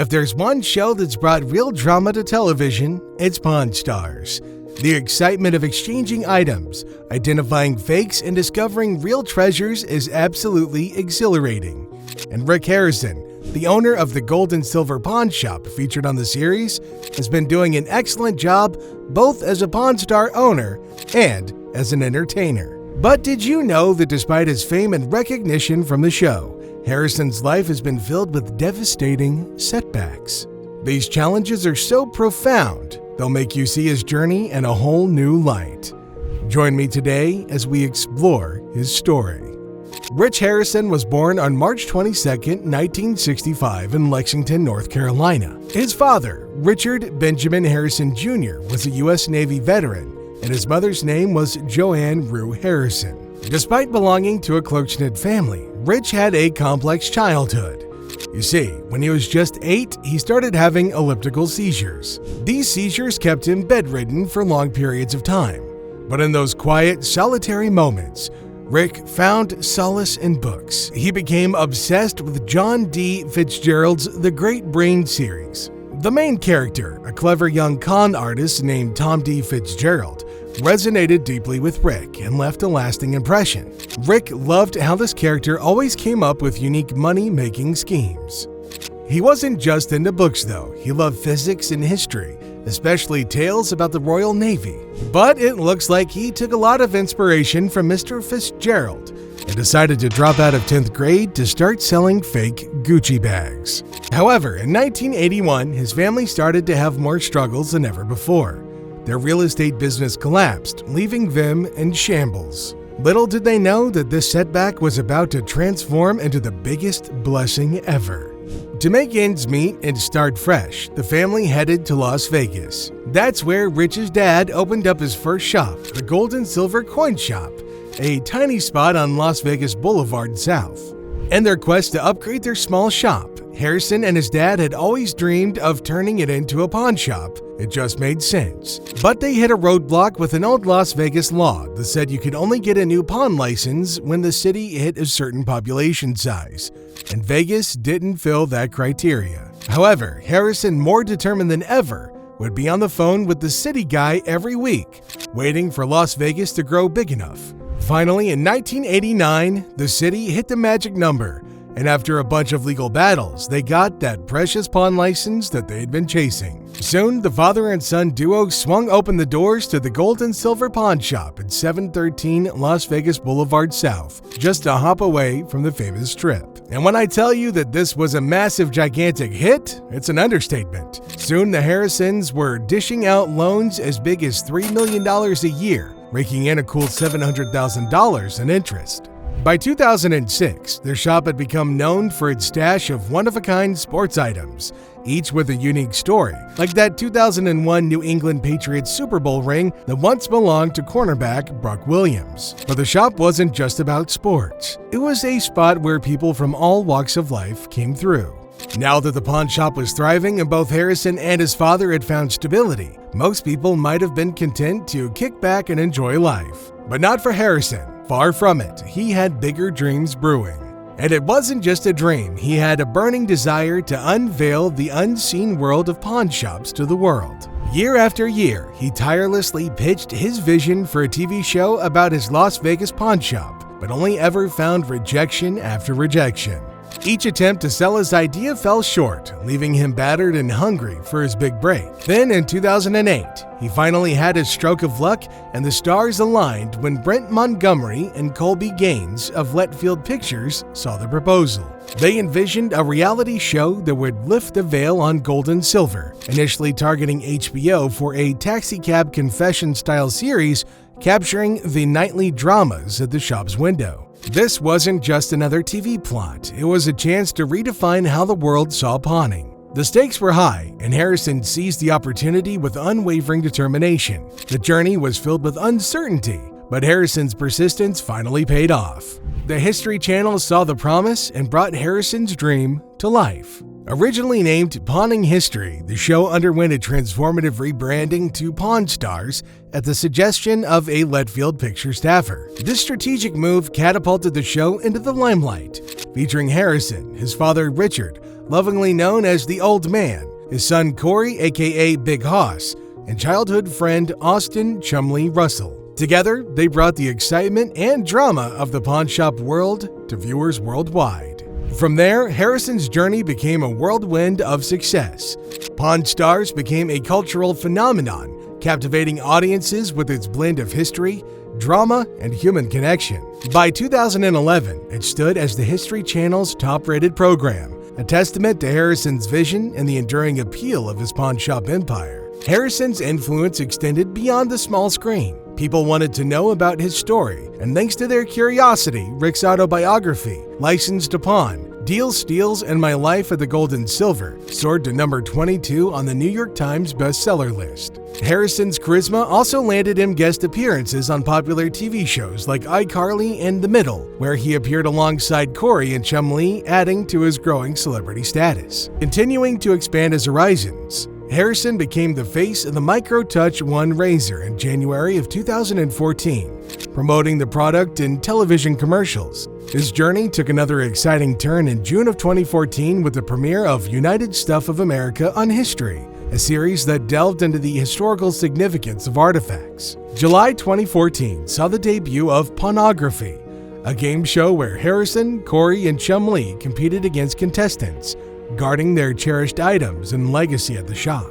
If there's one show that's brought real drama to television, it's Pawn Stars. The excitement of exchanging items, identifying fakes, and discovering real treasures is absolutely exhilarating. And Rick Harrison, the owner of the Gold and Silver Pawn Shop featured on the series, has been doing an excellent job both as a Pawn Star owner and as an entertainer. But did you know that despite his fame and recognition from the show, Harrison's life has been filled with devastating setbacks? These challenges are so profound, they'll make you see his journey in a whole new light. Join me today as we explore his story. Rich Harrison was born on March 22, 1965 in Lexington, North Carolina. His father, Richard Benjamin Harrison Jr., was a U.S. Navy veteran, and his mother's name was Joanne Rue Harrison. Despite belonging to a close-knit family, Rich had a complex childhood. You see, when he was just 8, he started having elliptical seizures. These seizures kept him bedridden for long periods of time. But in those quiet, solitary moments, Rick found solace in books. He became obsessed with John D. Fitzgerald's The Great Brain series. The main character, a clever young con artist named Tom D. Fitzgerald, resonated deeply with Rick and left a lasting impression. Rick loved how this character always came up with unique money-making schemes. He wasn't just into books though, he loved physics and history, especially tales about the Royal Navy. But it looks like he took a lot of inspiration from Mr. Fitzgerald and decided to drop out of 10th grade to start selling fake Gucci bags. However, in 1981, his family started to have more struggles than ever before. Their real estate business collapsed, leaving them in shambles. Little did they know that this setback was about to transform into the biggest blessing ever. To make ends meet and start fresh, the family headed to Las Vegas. That's where Rich's dad opened up his first shop, the Gold and Silver Coin Shop, a tiny spot on Las Vegas Boulevard South. In their quest to upgrade their small shop, Harrison and his dad had always dreamed of turning it into a pawn shop. It just made sense. But they hit a roadblock with an old Las Vegas law that said you could only get a new pawn license when the city hit a certain population size, and Vegas didn't fill that criteria. However, Harrison, more determined than ever, would be on the phone with the city guy every week, waiting for Las Vegas to grow big enough. Finally, in 1989, the city hit the magic number, and after a bunch of legal battles, they got that precious pawn license that they had been chasing. Soon, the father and son duo swung open the doors to the Gold and Silver Pawn Shop at 713 Las Vegas Boulevard South, just a hop away from the famous Strip. And when I tell you that this was a massive, gigantic hit, it's an understatement. Soon, the Harrisons were dishing out loans as big as $3 million a year, raking in a cool $700,000 in interest. By 2006, their shop had become known for its stash of one-of-a-kind sports items, each with a unique story, like that 2001 New England Patriots Super Bowl ring that once belonged to cornerback Buck Williams. But the shop wasn't just about sports. It was a spot where people from all walks of life came through. Now that the pawn shop was thriving and both Harrison and his father had found stability, most people might have been content to kick back and enjoy life. But not for Harrison. Far from it, he had bigger dreams brewing. And it wasn't just a dream, he had a burning desire to unveil the unseen world of pawn shops to the world. Year after year, he tirelessly pitched his vision for a TV show about his Las Vegas pawn shop, but only ever found rejection after rejection. Each attempt to sell his idea fell short, leaving him battered and hungry for his big break. Then in 2008, he finally had his stroke of luck and the stars aligned when Brent Montgomery and Colby Gaines of Letfield Pictures saw the proposal. They envisioned a reality show that would lift the veil on Gold and Silver, initially targeting HBO for a taxicab confession-style series capturing the nightly dramas at the shop's window. This wasn't just another TV plot, it was a chance to redefine how the world saw pawning. The stakes were high, and Harrison seized the opportunity with unwavering determination. The journey was filled with uncertainty, but Harrison's persistence finally paid off. The History Channel saw the promise and brought Harrison's dream to life. Originally named Pawning History, the show underwent a transformative rebranding to Pawn Stars at the suggestion of a Letfield Pictures staffer. This strategic move catapulted the show into the limelight, featuring Harrison, his father Richard, lovingly known as the Old Man, his son Corey aka Big Hoss, and childhood friend Austin Chumley Russell. Together, they brought the excitement and drama of the pawn shop world to viewers worldwide. From there, Harrison's journey became a whirlwind of success. Pawn Stars became a cultural phenomenon, captivating audiences with its blend of history, drama, and human connection. By 2011, it stood as the History Channel's top-rated program, a testament to Harrison's vision and the enduring appeal of his pawn shop empire. Harrison's influence extended beyond the small screen. People wanted to know about his story, and thanks to their curiosity, Rick's autobiography, License to Pawn, Deals, Steals, and My Life at the Gold and Silver soared to number 22 on the New York Times bestseller list. Harrison's charisma also landed him guest appearances on popular TV shows like iCarly and The Middle, where he appeared alongside Corey and Chumley, adding to his growing celebrity status. Continuing to expand his horizons, Harrison became the face of the MicroTouch One razor in January of 2014, promoting the product in television commercials. His journey took another exciting turn in June of 2014 with the premiere of United Stuff of America on History, a series that delved into the historical significance of artifacts. July 2014 saw the debut of Pawnography, a game show where Harrison, Corey, and Chumley competed against contestants, guarding their cherished items and legacy at the shop.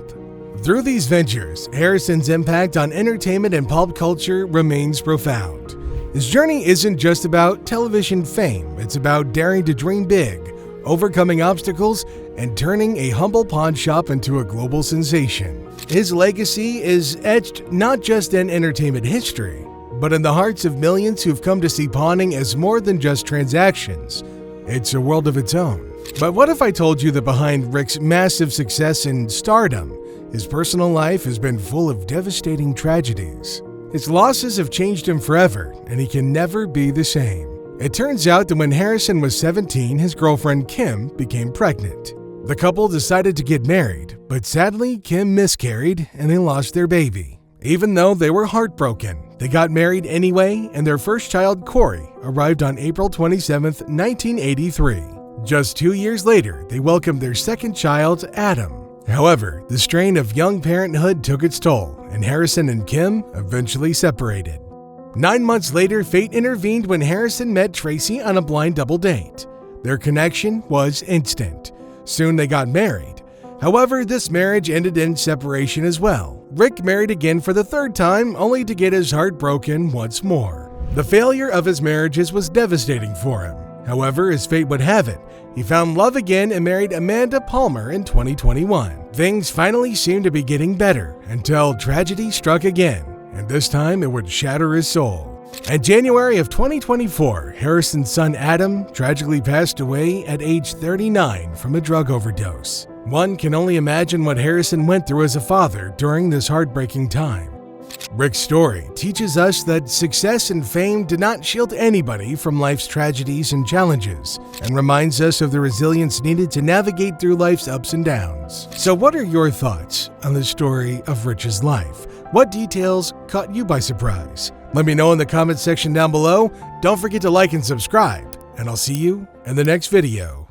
Through these ventures, Harrison's impact on entertainment and pulp culture remains profound. His journey isn't just about television fame, it's about daring to dream big, overcoming obstacles, and turning a humble pawn shop into a global sensation. His legacy is etched not just in entertainment history, but in the hearts of millions who've come to see pawning as more than just transactions. It's a world of its own. But what if I told you that behind Rick's massive success and stardom, his personal life has been full of devastating tragedies? His losses have changed him forever, and he can never be the same. It turns out that when Harrison was 17, his girlfriend Kim became pregnant. The couple decided to get married, but sadly, Kim miscarried and they lost their baby. Even though they were heartbroken, they got married anyway, and their first child, Corey, arrived on April 27, 1983. Just 2 years later, they welcomed their second child, Adam. However, the strain of young parenthood took its toll, and Harrison and Kim eventually separated. 9 months later, fate intervened when Harrison met Tracy on a blind double date. Their connection was instant. Soon they got married. However, this marriage ended in separation as well. Rick married again for the third time, only to get his heart broken once more. The failure of his marriages was devastating for him. However, as fate would have it, he found love again and married Amanda Palmer in 2021. Things finally seemed to be getting better until tragedy struck again, and this time it would shatter his soul. In January of 2024, Harrison's son Adam tragically passed away at age 39 from a drug overdose. One can only imagine what Harrison went through as a father during this heartbreaking time. Rick's story teaches us that success and fame do not shield anybody from life's tragedies and challenges, and reminds us of the resilience needed to navigate through life's ups and downs. So what are your thoughts on the story of Rich's life? What details caught you by surprise? Let me know in the comments section down below. Don't forget to like and subscribe, and I'll see you in the next video.